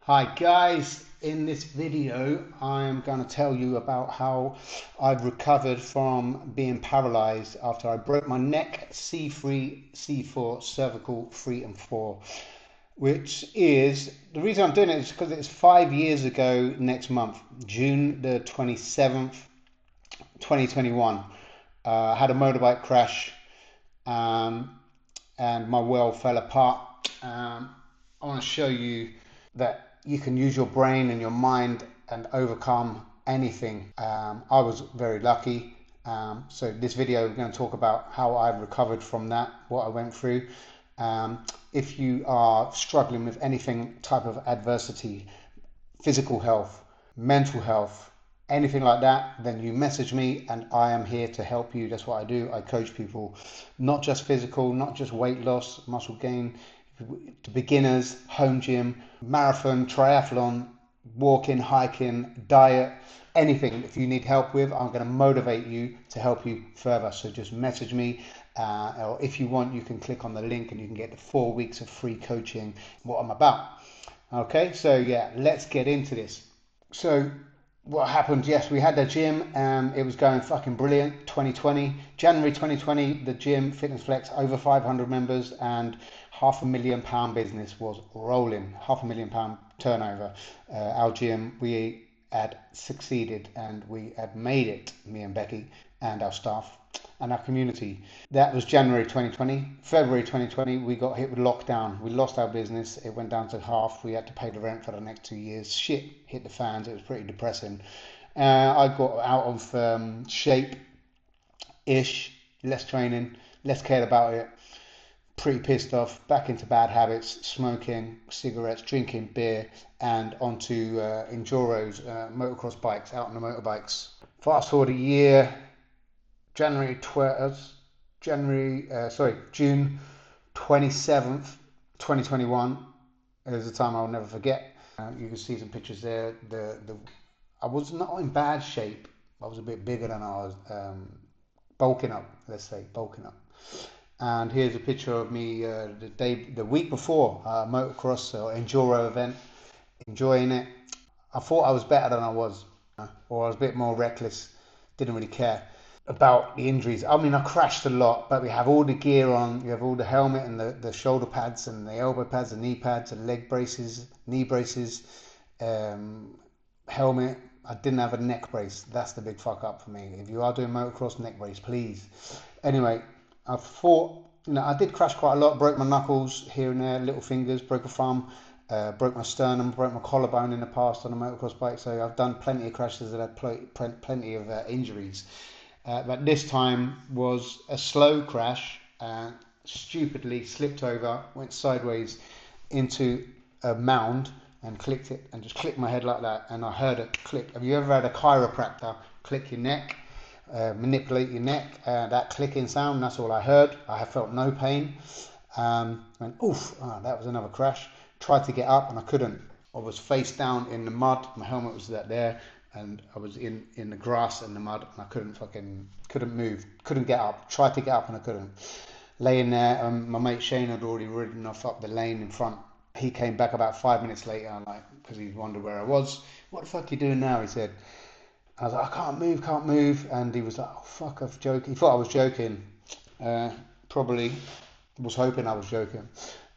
Hi guys, in this video I'm going to tell you about how I've recovered from being paralyzed after I broke my neck C3, C4, cervical 3 and 4, which is, the reason I'm doing it is because it's 5 years ago next month, June the 27th, 2021. I had a motorbike crash and my world fell apart. I want to show you that you can use your brain and your mind and overcome anything. I was very lucky. So this video, we're going to talk about how I've recovered from that, what I went through. If you are struggling with anything type of adversity, physical health, mental health, anything like that, then you message me and I am here to help you. That's what I do. I coach people, not just physical, not just weight loss, muscle gain, to beginners, home gym, marathon, triathlon, walking, hiking, diet, anything. If you need help with, I'm going to motivate you to help you further. So just message me, or if you want, you can click on the link and you can get the 4 weeks of free coaching, what I'm about. Okay, so yeah, let's get into this. So what happened? Yes, we had the gym. It was going fucking brilliant. 2020, January 2020, the gym, Fitness Flex, over 500 members and £500,000 business was rolling. £500,000 turnover. Our gym, we had succeeded and we had made it, me and Becky and our staff and our community. That was January 2020. February 2020, we got hit with lockdown. We lost our business. It went down to half. We had to pay the rent for the next 2 years. Shit hit the fans. It was pretty depressing. I got out of shape-ish, less training, less cared about it. Pretty pissed off, back into bad habits, smoking, cigarettes, drinking beer, and onto enduros, motocross bikes, out on the motorbikes. Fast forward a year, June 27th, 2021 is a time I'll never forget. You can see some pictures there. I was not in bad shape. I was a bit bigger than I was, bulking up, let's say, bulking up. And here's a picture of me the week before a motocross or enduro event, enjoying it. I thought I was better than I was, or I was a bit more reckless, didn't really care about the injuries. I mean, I crashed a lot, but we have all the gear on. You have all the helmet and the shoulder pads and the elbow pads and knee pads and leg braces, knee braces, helmet. I didn't have a neck brace. That's the big fuck up for me. If you are doing motocross, neck brace, please. Anyway, I thought, I did crash quite a lot, broke my knuckles here and there, little fingers, broke a thumb, broke my sternum, broke my collarbone in the past on a motocross bike. So I've done plenty of crashes and had plenty of injuries. But this time was a slow crash, stupidly slipped over, went sideways into a mound and clicked it and just clicked my head like that. And I heard it click. Have you ever had a chiropractor click your neck? Manipulate your neck, that clicking sound, that's all I heard. I have felt no pain. Went oof, that was another crash. Tried to get up and I couldn't. I was face down in the mud, my helmet was there, and I was in the grass and the mud and I couldn't move, couldn't get up. Tried to get up and I couldn't. Laying there, my mate Shane had already ridden off up the lane in front. He came back about 5 minutes later, because he wondered where I was. What the fuck are you doing now? He said. I was like, I can't move. And he was like, oh, fuck, I'm joking. He thought I was joking. Probably was hoping I was joking.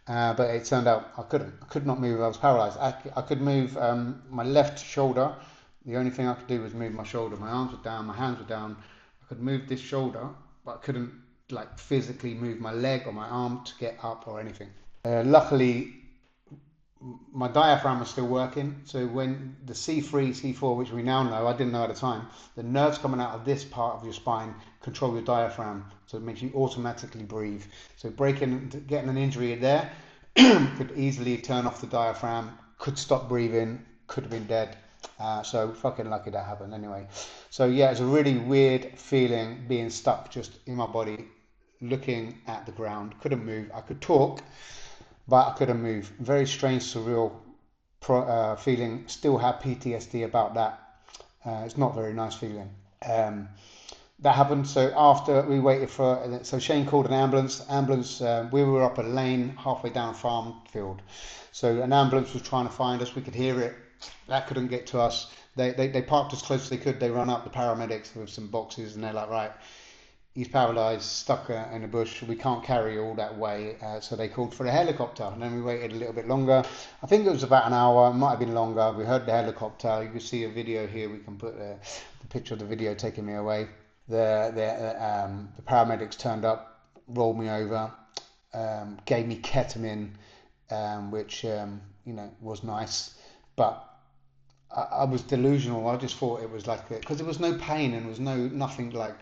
But it turned out I could not move. I was paralyzed. I could move my left shoulder. The only thing I could do was move my shoulder. My arms were down, my hands were down. I could move this shoulder, but I couldn't physically move my leg or my arm to get up or anything. Luckily, my diaphragm was still working, so when the C3, C4, which we now know, I didn't know at the time, the nerves coming out of this part of your spine control your diaphragm, so it makes you automatically breathe. So getting an injury there could easily turn off the diaphragm, could stop breathing, could have been dead. So fucking lucky that happened anyway. So yeah, it's a really weird feeling being stuck just in my body, looking at the ground, couldn't move. I could talk, but I couldn't move. Very strange, surreal feeling. Still have PTSD about that. It's not a very nice feeling. that happened. So after we waited so Shane called an ambulance. We were up a lane halfway down a farm field. So an ambulance was trying to find us. We could hear it. That couldn't get to us. They parked as close as they could. They run up the paramedics with some boxes, and they're like, right, he's paralysed, stuck in a bush. We can't carry all that way. So they called for a helicopter, and then we waited a little bit longer. I think it was about an hour. It might have been longer. We heard the helicopter. You can see a video here. We can put the picture of the video taking me away. The paramedics turned up, rolled me over, gave me ketamine, which was nice, but I was delusional. I just thought it was like because there was no pain and there was nothing like.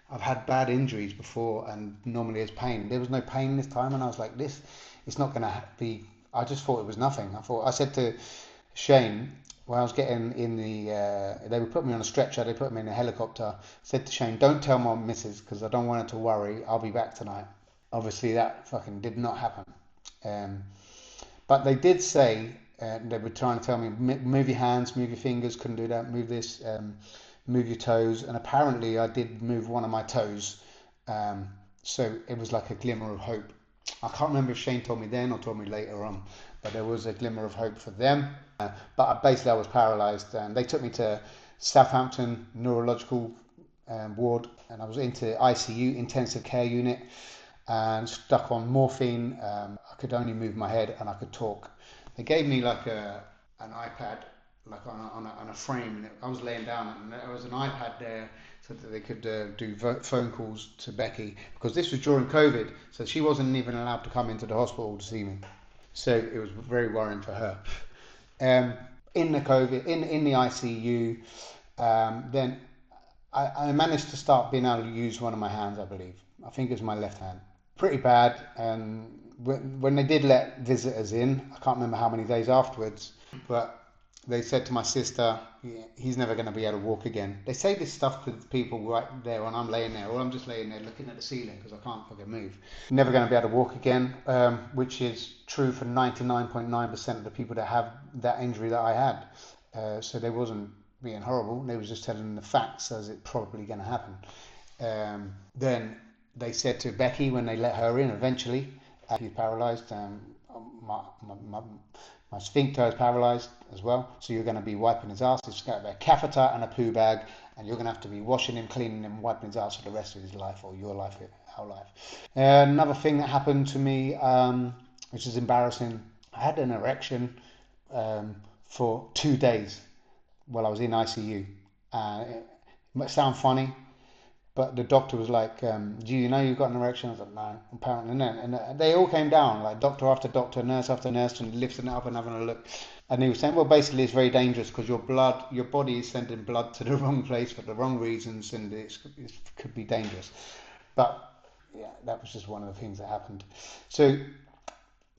I've had bad injuries before, and normally there's pain. There was no pain this time, and I was like, "This, it's not going to be." I just thought it was nothing. I said to Shane when I was getting in they would put me on a stretcher. They put me in a helicopter. I said to Shane, "Don't tell my missus because I don't want her to worry. I'll be back tonight." Obviously, that fucking did not happen. But they did say they were trying to tell me, "Move your hands, move your fingers. Couldn't do that. Move this." Move your toes, and apparently I did move one of my toes, so it was like a glimmer of hope. I can't remember if Shane told me then or told me later on, but there was a glimmer of hope for them. But basically I was paralysed, and they took me to Southampton neurological ward, and I was into ICU, intensive care unit, and stuck on morphine. I could only move my head and I could talk. They gave me like an iPad, like on a frame, and I was laying down, and there was an iPad there so that they could do phone calls to Becky, because this was during COVID, so she wasn't even allowed to come into the hospital to see me. So it was very worrying for her. In the COVID, in the ICU, then I managed to start being able to use one of my hands. I believe, I think it was my left hand. Pretty bad. When they did let visitors in, I can't remember how many days afterwards, but they said to my sister, he's never going to be able to walk again. They say this stuff to people right there when I'm laying there, or I'm just laying there looking at the ceiling because I can't fucking move. Never going to be able to walk again, which is true for 99.9% of the people that have that injury that I had. So they wasn't being horrible. They was just telling the facts as it's probably going to happen. Then they said to Becky when they let her in eventually, she's paralysed. My sphincter is paralysed as well, so you're going to be wiping his ass. He's got a catheter and a poo bag, and you're going to have to be washing him, cleaning him, wiping his ass for the rest of his life, or your life, our life. Another thing that happened to me, which is embarrassing, I had an erection for 2 days while I was in ICU. It might sound funny, but the doctor was like, "Do you know you've got an erection?" I was like, "No, apparently not." And they all came down, like doctor after doctor, nurse after nurse, and lifting it up and having a look. And he was saying, well, basically it's very dangerous because your body is sending blood to the wrong place for the wrong reasons, and it could be dangerous. But yeah, that was just one of the things that happened. So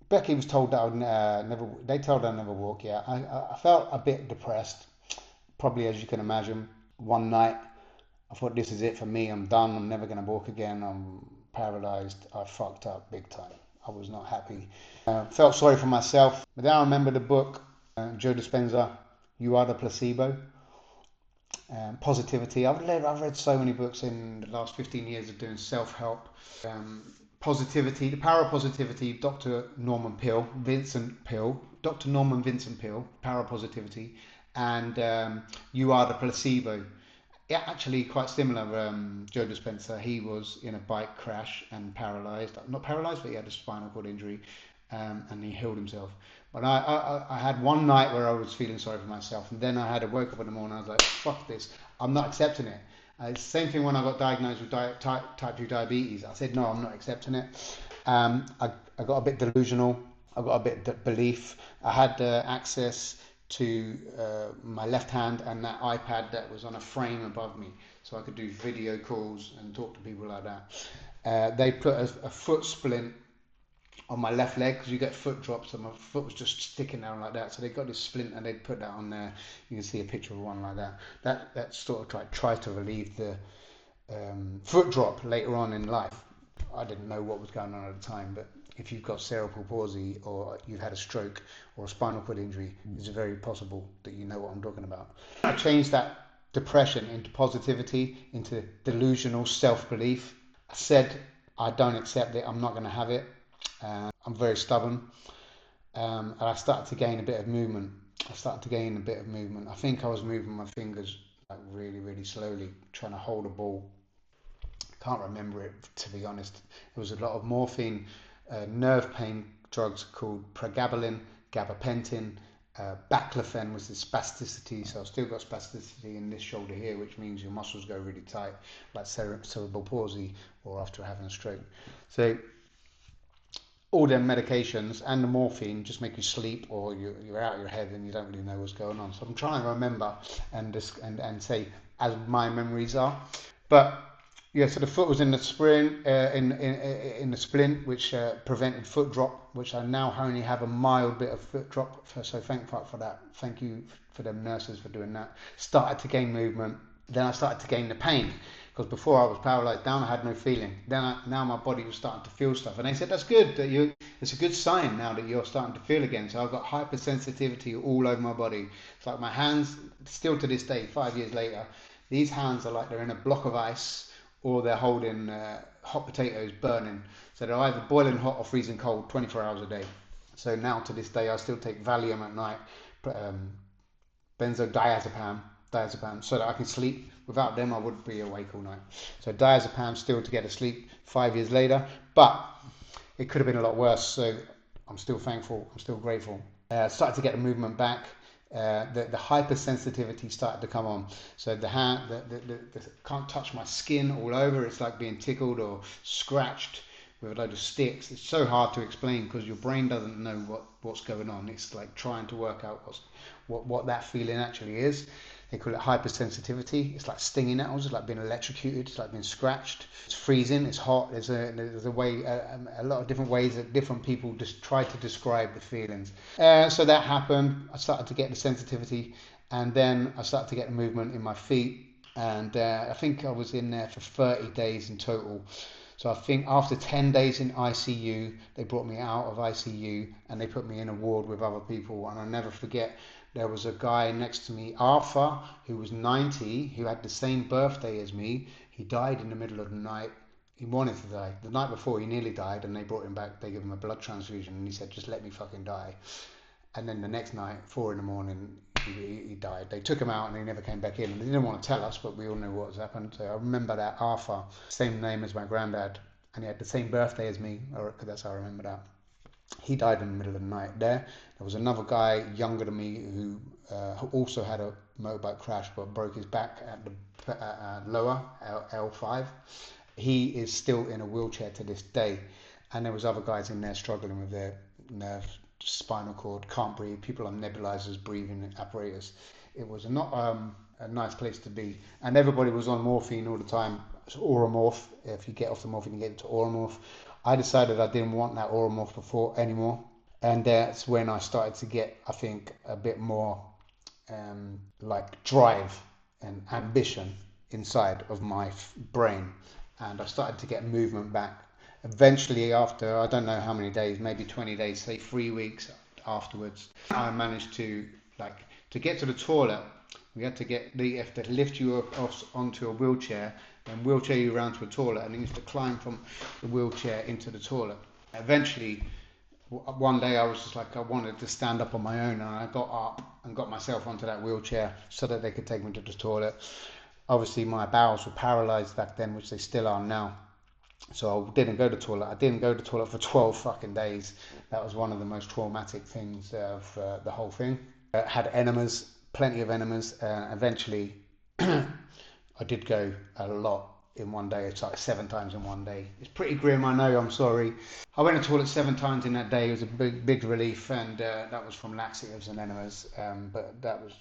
Becky was told that I would never. They told her I'd never walk. Yeah, I felt a bit depressed, probably as you can imagine. One night, I thought, this is it for me. I'm done. I'm never going to walk again. I'm paralysed. I fucked up big time. I was not happy. Felt sorry for myself. But then I remember the book, Joe Dispenza, You Are the Placebo. Positivity. I've read so many books in the last 15 years of doing self-help. Positivity, the Power of Positivity, Dr. Norman Vincent Peale, Power of Positivity, and You Are the Placebo. Yeah, actually quite similar. Joe Dispenza, he was in a bike crash and paralysed. Not paralysed, but he had a spinal cord injury, and he healed himself. But I had one night where I was feeling sorry for myself, and then I woke up in the morning, I was like, fuck this, I'm not accepting it. It's the same thing when I got diagnosed with type 2 diabetes. I said, no, I'm not accepting it. I got a bit delusional. I got a bit of belief. I had access to my left hand and that iPad that was on a frame above me, so I could do video calls and talk to people like that. They put a foot splint on my left leg because you get foot drops, and my foot was just sticking down like that. So they got this splint and they put that on there. You can see a picture of one like that. That sort of tried to relieve the foot drop later on in life. I didn't know what was going on at the time, but if you've got cerebral palsy or you've had a stroke or a spinal cord injury, it's very possible that you know what I'm talking about. I changed that depression into positivity, into delusional self-belief. I said, I don't accept it, I'm not going to have it. I'm very stubborn. And I started to gain a bit of movement. I think I was moving my fingers like really, really slowly, trying to hold a ball. Can't remember it, to be honest. There was a lot of morphine, nerve pain drugs called pregabalin, gabapentin, baclofen was the spasticity. So I've still got spasticity in this shoulder here, which means your muscles go really tight, like cerebral palsy or after having a stroke. So all them medications and the morphine just make you sleep, or you're out of your head and you don't really know what's going on. So I'm trying to remember and say as my memories are. But yeah, so the foot was in the sprint, in the splint, which prevented foot drop, which I now only have a mild bit of foot drop. So thank fuck for that. Thank you for them nurses for doing that. Started to gain movement. Then I started to gain the pain. Because before I was paralysed down, I had no feeling. Now my body was starting to feel stuff, and they said that's good. It's a good sign now that you're starting to feel again. So I've got hypersensitivity all over my body. It's like my hands, still to this day, 5 years later, these hands are like they're in a block of ice, or they're holding hot potatoes burning. So they're either boiling hot or freezing cold, 24 hours a day. So now to this day, I still take Valium at night, benzodiazepam, so that I can sleep. Without them, I wouldn't be awake all night. So diazepam still to get to sleep 5 years later, but it could have been a lot worse. So I'm still thankful. I'm still grateful. Started to get the movement back. The hypersensitivity started to come on. So the hand, the can't touch my skin all over. It's like being tickled or scratched with a load of sticks. It's so hard to explain because your brain doesn't know what's going on. It's like trying to work out what that feeling actually is. They call it hypersensitivity. It's like stinging nettles. It's like being electrocuted. It's like being scratched. It's freezing. It's hot. There's a way, a lot of different ways that different people just try to describe the feelings. So that happened. I started to get the sensitivity, and then I started to get the movement in my feet. And I think I was in there for 30 days in total. So I think after 10 days in ICU, they brought me out of ICU and they put me in a ward with other people. And I'll never forget, there was a guy next to me, Arthur, who was 90, who had the same birthday as me. He died in the middle of the night. He wanted to die. The night before, he nearly died, and they brought him back. They gave him a blood transfusion, and he said, just let me fucking die. And then the next night, 4 a.m, he died. They took him out, and he never came back in. And they didn't want to tell us, but we all knew what was happened. So I remember that Arthur, same name as my granddad, and he had the same birthday as me, or that's how I remember that. He died in the middle of the night there. There was another guy younger than me who also had a motorbike crash but broke his back at the lower L5. He is still in a wheelchair to this day. And there was other guys in there struggling with their nerves, spinal cord, can't breathe, people on nebulizers, breathing apparatus. It was not a nice place to be. And everybody was on morphine all the time. It's Oromorph. If you get off the morphine, you get into Oromorph. I decided I didn't want that Oromorph before anymore, and that's when I started to get, I think, a bit more like drive and ambition inside of my brain, and I started to get movement back. Eventually, after I don't know how many days, maybe 20 days, say 3 weeks afterwards, I managed to get to the toilet. We had to lift you off onto a wheelchair, and wheelchair you around to a toilet, and then you have to climb from the wheelchair into the toilet. Eventually, one day I was just like, I wanted to stand up on my own, and I got up and got myself onto that wheelchair so that they could take me to the toilet. Obviously, my bowels were paralysed back then, which they still are now. So I didn't go to the toilet. I didn't go to the toilet for 12 fucking days. That was one of the most traumatic things of the whole thing. Had enemas, plenty of enemas. Eventually, I did go a lot in one day. It's like 7 times in one day. It's pretty grim, I know, I'm sorry. I went to the toilet 7 times in that day. It was a big relief, and that was from laxatives and enemas. But that was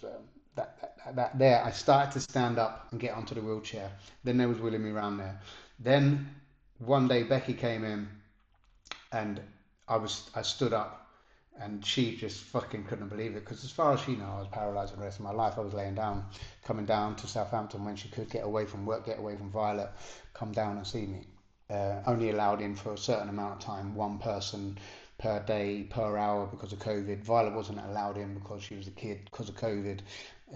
that there. I started to stand up and get onto the wheelchair. Then they was wheeling me around there. Then one day Becky came in, and I stood up. And she just fucking couldn't believe it, because as far as she knew, I was paralysed for the rest of my life. I was laying down, coming down to Southampton when she could get away from work, get away from Violet, come down and see me. Only allowed in for a certain amount of time, one person per day, per hour because of COVID. Violet wasn't allowed in because she was a kid because of COVID.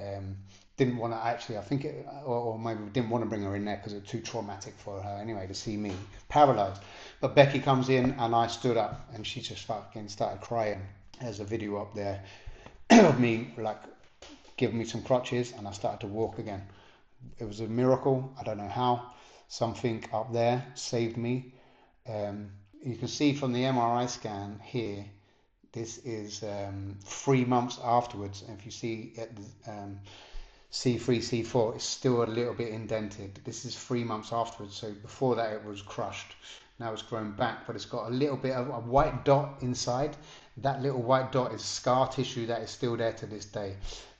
Um, didn't want to actually, I think, or maybe didn't want to bring her in there because it was too traumatic for her anyway to see me paralyzed. But Becky comes in and I stood up and she just fucking started crying. There's a video up there of me like giving me some crutches and I started to walk again. It was a miracle. I don't know how. Something up there saved me. You can see from the MRI scan here, this is 3 months afterwards. And if you see at the, C3, C4, it's still a little bit indented. This is 3 months afterwards. So before that it was crushed. Now it's grown back, but it's got a little bit of a white dot inside. That little white dot is scar tissue that is still there to this day.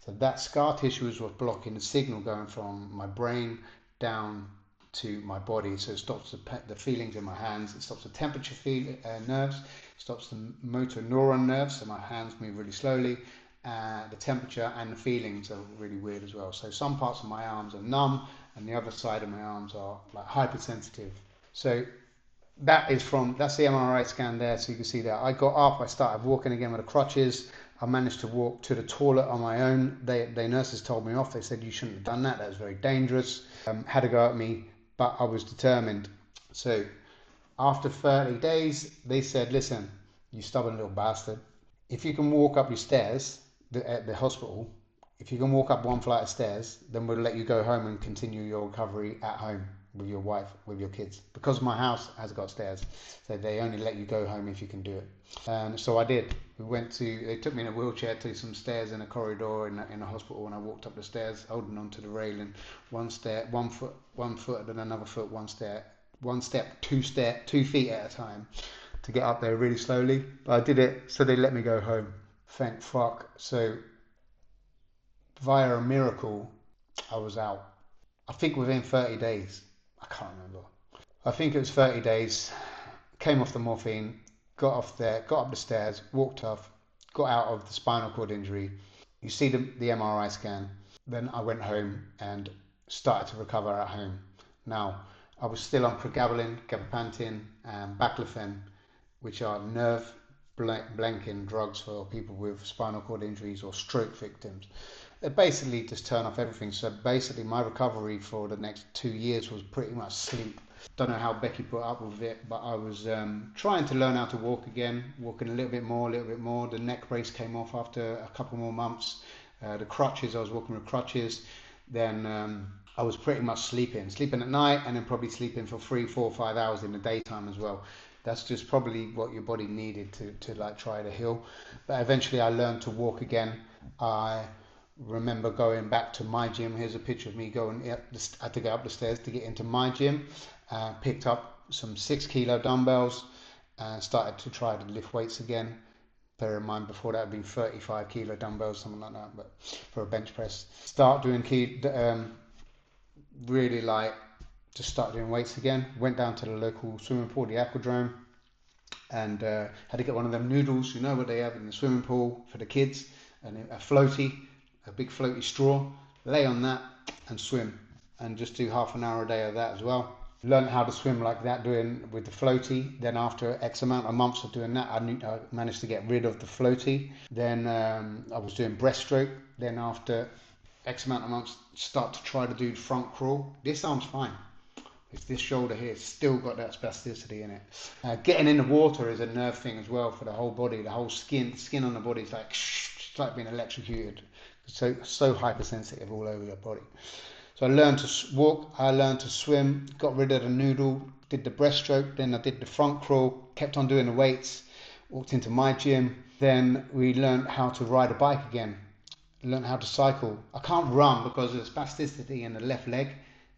So that scar tissue is what's blocking the signal going from my brain down to my body. So it stops the feelings in my hands. It stops the temperature nerves. It stops the motor neuron nerves. So my hands move really slowly. The temperature and the feelings are really weird as well. So some parts of my arms are numb and the other side of my arms are like hypersensitive. So that's the MRI scan there. So you can see that I got up, I started walking again with the crutches. I managed to walk to the toilet on my own. They nurses told me off. They said you shouldn't have done that. That was very dangerous. Had to go at me, but I was determined. So after 30 days, they said, listen, you stubborn little bastard. If you can walk up your stairs at the hospital, if you can walk up one flight of stairs, then we'll let you go home and continue your recovery at home with your wife, with your kids. Because my house has got stairs, so they only let you go home if you can do it. So I did. They took me in a wheelchair to some stairs in a corridor in a hospital, and I walked up the stairs, holding onto the railing, one foot, and then another foot, one step, 2 feet at a time, to get up there really slowly. But I did it, so they let me go home. Thank fuck. So via a miracle, I was out. I think within 30 days. I can't remember. I think it was 30 days. Came off the morphine, got up the stairs, walked off, got out of the spinal cord injury. You see the MRI scan. Then I went home and started to recover at home. Now, I was still on pregabalin, gabapentin, and baclofen, which are nerve blanking drugs for people with spinal cord injuries or stroke victims. They basically just turn off everything. So basically my recovery for the next 2 years was pretty much sleep. Don't know how Becky put up with it, but I was trying to learn how to walk again, walking a little bit more. The neck brace came off after a couple more months. The crutches, I was walking with crutches. Then I was pretty much sleeping at night, and then probably sleeping for 3, 4, 5 hours in the daytime as well. That's just probably what your body needed to like try to heal. But eventually I learned to walk again. I remember going back to my gym. Here's a picture of me going. I had to go up the stairs to get into my gym. Picked up some 6 kilo dumbbells and started to try to lift weights again. Bear in mind, before that had been 35 kilo dumbbells, something like that, but for a bench press. Start doing really like just start doing weights again. Went down to the local swimming pool, the aquadrome, and had to get one of them noodles, you know what they have in the swimming pool for the kids, and a big floaty straw, lay on that and swim, and just do half an hour a day of that as well. Learned how to swim like that, doing with the floaty. Then after X amount of months of doing that, I managed to get rid of the floaty. Then I was doing breaststroke. Then after X amount of months, start to try to do front crawl. This arm's fine. It's this shoulder here, it's still got that spasticity in it. Getting in the water is a nerve thing as well for the whole body. The whole skin on the body is like, it's like being electrocuted. So hypersensitive all over your body. So I learned to walk, I learned to swim, got rid of the noodle, did the breaststroke, then I did the front crawl, kept on doing the weights, walked into my gym. Then we learned how to ride a bike again, learned how to cycle. I can't run because of the spasticity in the left leg.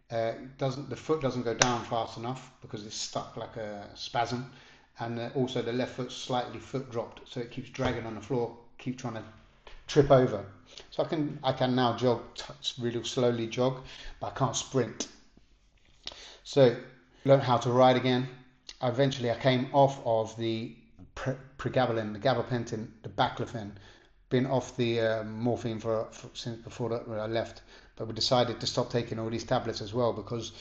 The foot doesn't go down fast enough because it's stuck like a spasm, and also the left foot's slightly foot dropped, so it keeps dragging on the floor, keep trying to trip over. So I can now jog, really slowly jog, but I can't sprint. So learned how to ride again. Eventually I came off of the pregabalin, the gabapentin, the baclofen. Been off the morphine since before that, when I left, but we decided to stop taking all these tablets as well because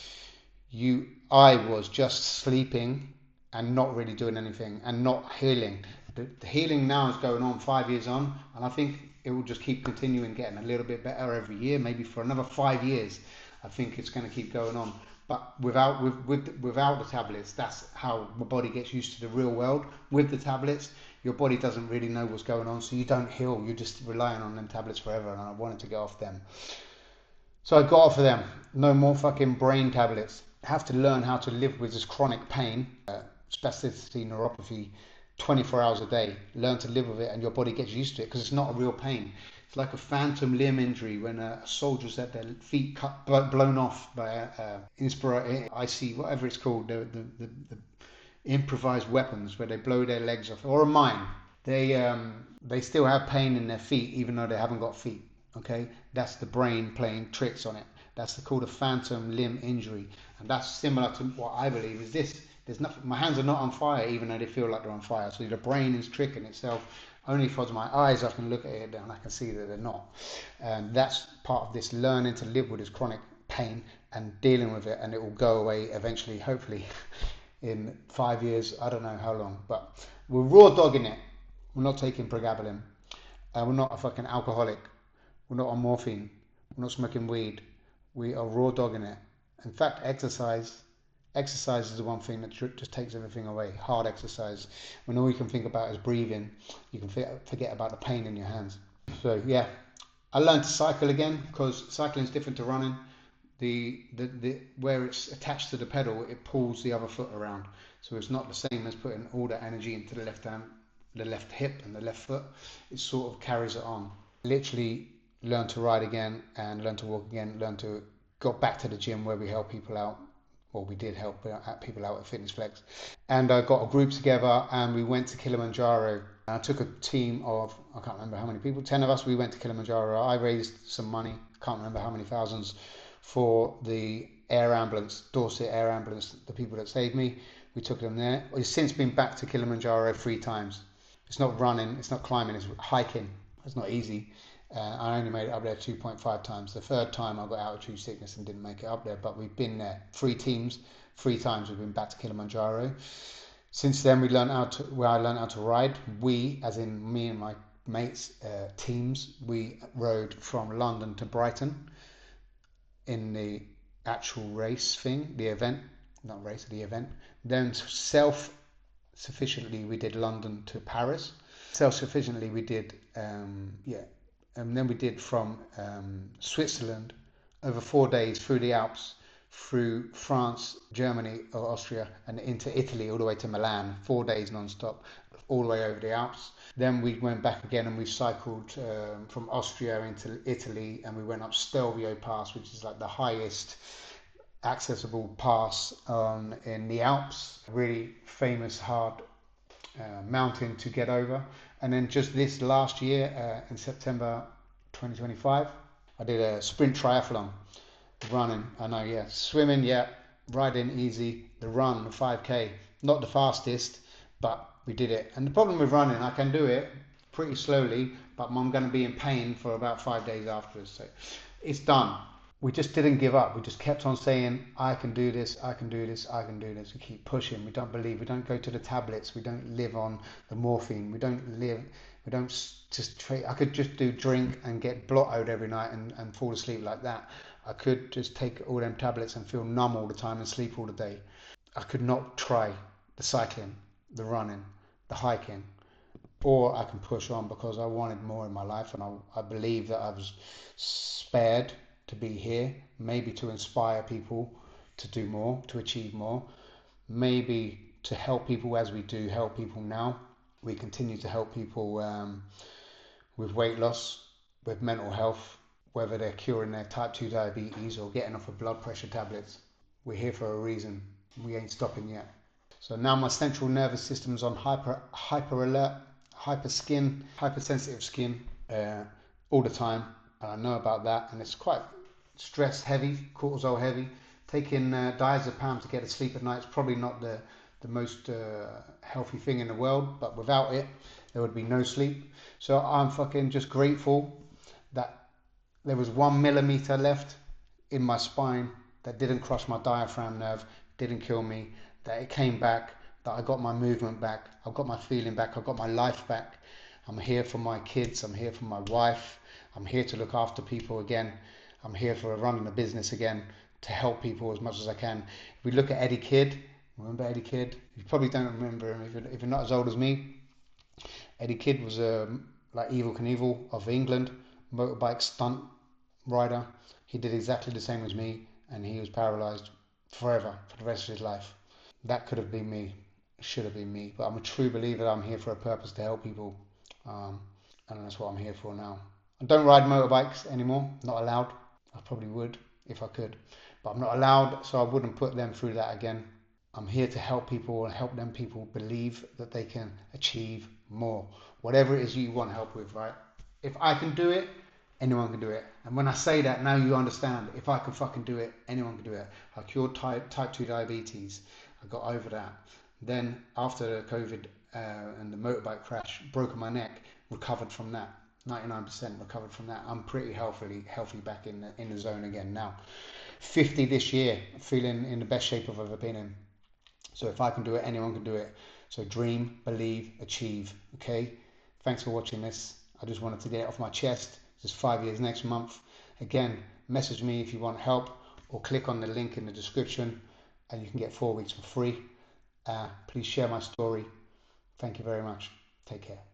I was just sleeping and not really doing anything and not healing. The healing now is going on 5 years on, and I think it will just keep continuing, getting a little bit better every year, maybe for another 5 years. I think it's going to keep going on. But without the tablets, that's how my body gets used to the real world. With the tablets, your body doesn't really know what's going on, so you don't heal. You're just relying on them tablets forever, and I wanted to get off them. So I got off of them. No more fucking brain tablets. I have to learn how to live with this chronic pain, spasticity, neuropathy, 24 hours a day. Learn to live with it, and your body gets used to it because it's not a real pain. It's like a phantom limb injury when a soldier's had their feet blown off by IC, whatever it's called, the improvised weapons where they blow their legs off, or a mine. They still have pain in their feet even though they haven't got feet. Okay, that's the brain playing tricks on it. That's called a phantom limb injury, and that's similar to what I believe is this. There's nothing. My hands are not on fire, even though they feel like they're on fire. So the brain is tricking itself. Only if with my eyes I can look at it and I can see that they're not. And that's part of this learning to live with this chronic pain and dealing with it, and it will go away eventually, hopefully, in 5 years. I don't know how long, but we're raw dogging it. We're not taking pregabalin. We're not a fucking alcoholic. We're not on morphine. We're not smoking weed. We are raw dogging it. In fact, exercise is the one thing that just takes everything away. Hard exercise. When all you can think about is breathing, you can forget about the pain in your hands. So yeah, I learned to cycle again because cycling is different to running. The where it's attached to the pedal, it pulls the other foot around. So it's not the same as putting all that energy into the left hand, the left hip and the left foot. It sort of carries it on. Literally learn to ride again and learn to walk again, got back to the gym where we help people out. Well, we did help people out at Fitness Flex. And I got a group together and we went to Kilimanjaro. I took a team of, I can't remember how many people, 10 of us, we went to Kilimanjaro. I raised some money, can't remember how many thousands, for the air ambulance, Dorset air ambulance, the people that saved me. We took them there. We've since been back to Kilimanjaro 3 times. It's not running, it's not climbing, it's hiking. It's not easy. I only made it up there 2.5 times. The 3rd time I got altitude sickness and didn't make it up there, but we've been there 3 teams, 3 times we've been back to Kilimanjaro. Since then I learned how to ride. We, as in me and my mates, teams, we rode from London to Brighton in the actual race thing, the event. Then self-sufficiently we did London to Paris. Self-sufficiently we did, and then we did from Switzerland over 4 days through the Alps, through France, Germany or Austria, and into Italy all the way to Milan, 4 days non-stop, all the way over the Alps. Then we went back again and we cycled from Austria into Italy, and we went up Stelvio Pass, which is like the highest accessible pass in the Alps. Really famous, hard mountain to get over. And then just this last year, in September 2025, I did a sprint triathlon, running. I know, yeah, swimming, yeah, riding easy. The run, the 5K, not the fastest, but we did it. And the problem with running, I can do it pretty slowly, but I'm going to be in pain for about 5 days afterwards. So it's done. We just didn't give up. We just kept on saying, I can do this, I can do this, I can do this. We keep pushing. We don't believe. We don't go to the tablets. We don't live on the morphine. We don't just trade. I could just drink and get blottoed every night and fall asleep like that. I could just take all them tablets and feel numb all the time and sleep all the day. I could not try the cycling, the running, the hiking, or I can push on because I wanted more in my life, and I believe that I was spared to be here, maybe to inspire people to do more, to achieve more, maybe to help people as we do help people now. We continue to help people with weight loss, with mental health, whether they're curing their type 2 diabetes or getting off of blood pressure tablets. We're here for a reason. We ain't stopping yet. So now my central nervous system's on hyper alert, hypersensitive skin all the time. And I know about that, and it's quite stress heavy, cortisol heavy. Taking diazepam to get to sleep at night is probably not the most healthy thing in the world, but without it, there would be no sleep. So I'm fucking just grateful that there was 1 millimeter left in my spine that didn't crush my diaphragm nerve, didn't kill me, that it came back that I got my movement back, I've got my feeling back, I've got my life back. I'm here for my kids, I'm here for my wife, I'm here to look after people again, I'm here for running a business again, to help people as much as I can. If we look at Eddie Kidd, remember Eddie Kidd? You probably don't remember him if you're not as old as me. Eddie Kidd was like Evel Knievel of England, motorbike stunt rider. He did exactly the same as me, and he was paralysed forever for the rest of his life. That could have been me, should have been me. But I'm a true believer that I'm here for a purpose to help people, um, and that's what I'm here for now. I don't ride motorbikes anymore, not allowed. I probably would if I could, but I'm not allowed, so I wouldn't put them through that again. I'm here to help people and help them people believe that they can achieve more. Whatever it is you want help with, right? If I can do it, anyone can do it. And when I say that, now you understand. If I can fucking do it, anyone can do it. I cured type 2 diabetes. I got over that. Then after the COVID and the motorbike crash, broken my neck, recovered from that. 99% recovered from that. I'm pretty healthy back in the zone again now. 50 this year, feeling in the best shape I've ever been in. So if I can do it, anyone can do it. So dream, believe, achieve. Okay? Thanks for watching this. I just wanted to get it off my chest. It's 5 years next month. Again, message me if you want help, or click on the link in the description and you can get 4 weeks for free. Please share my story. Thank you very much. Take care.